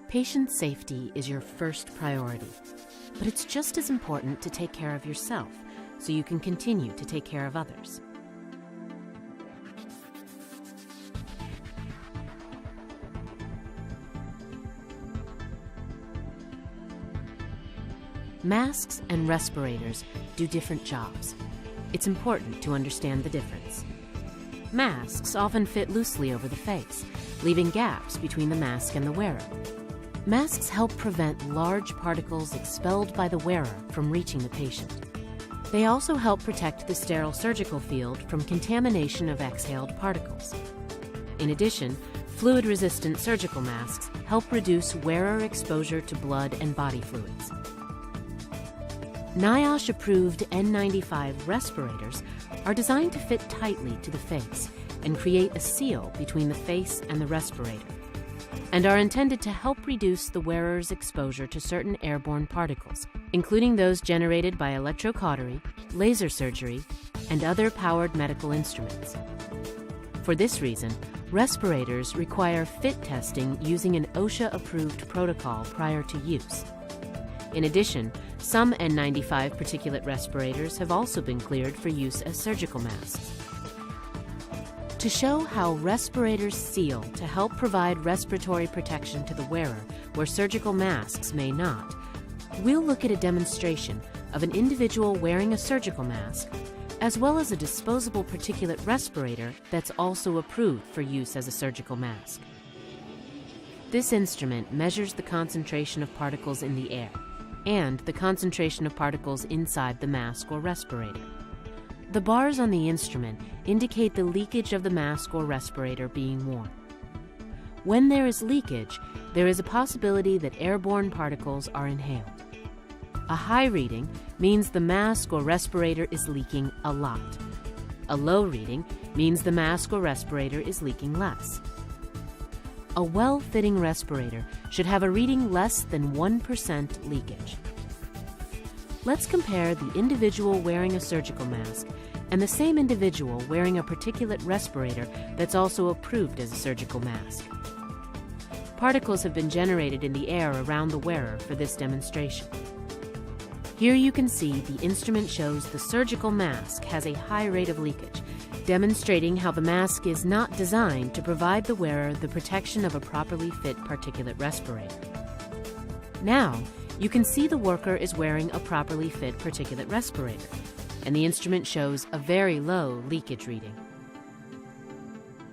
Patient safety is your first priority, but it's just as important to take care of yourself so you can continue to take care of others. Masks and respirators do different jobs. It's important to understand the difference. Masks often fit loosely over the face, leaving gaps between the mask and the wearer. Masks help prevent large particles expelled by the wearer from reaching the patient. They also help protect the sterile surgical field from contamination of exhaled particles. In addition, fluid-resistant surgical masks help reduce wearer exposure to blood and body fluids. NIOSH-approved N95 respirators are designed to fit tightly to the face and create a seal between the face and the respirator, and are intended to help reduce the wearer's exposure to certain airborne particles, including those generated by electrocautery, laser surgery, and other powered medical instruments. For this reason, respirators require fit testing using an OSHA-approved protocol prior to use. In addition, some N95 particulate respirators have also been cleared for use as surgical masks. To show how respirators seal to help provide respiratory protection to the wearer where surgical masks may not, we'll look at a demonstration of an individual wearing a surgical mask, as well as a disposable particulate respirator that's also approved for use as a surgical mask. This instrument measures the concentration of particles in the air and the concentration of particles inside the mask or respirator. The bars on the instrument indicate the leakage of the mask or respirator being worn. When there is leakage, there is a possibility that airborne particles are inhaled. A high reading means the mask or respirator is leaking a lot. A low reading means the mask or respirator is leaking less. A well-fitting respirator should have a reading less than 1% leakage. Let's compare the individual wearing a surgical mask and the same individual wearing a particulate respirator that's also approved as a surgical mask. Particles have been generated in the air around the wearer for this demonstration. Here you can see the instrument shows the surgical mask has a high rate of leakage, demonstrating how the mask is not designed to provide the wearer the protection of a properly fit particulate respirator. Now, you can see the worker is wearing a properly fit particulate respirator, and the instrument shows a very low leakage reading.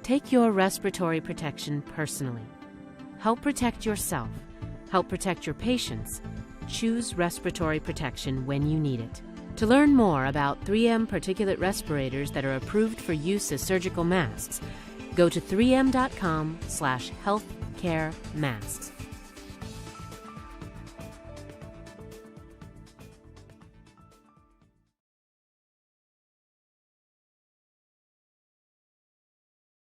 Take your respiratory protection personally. Help protect yourself. Help protect your patients. Choose respiratory protection when you need it. To learn more about 3M particulate respirators that are approved for use as surgical masks, go to 3m.com/healthcaremasks.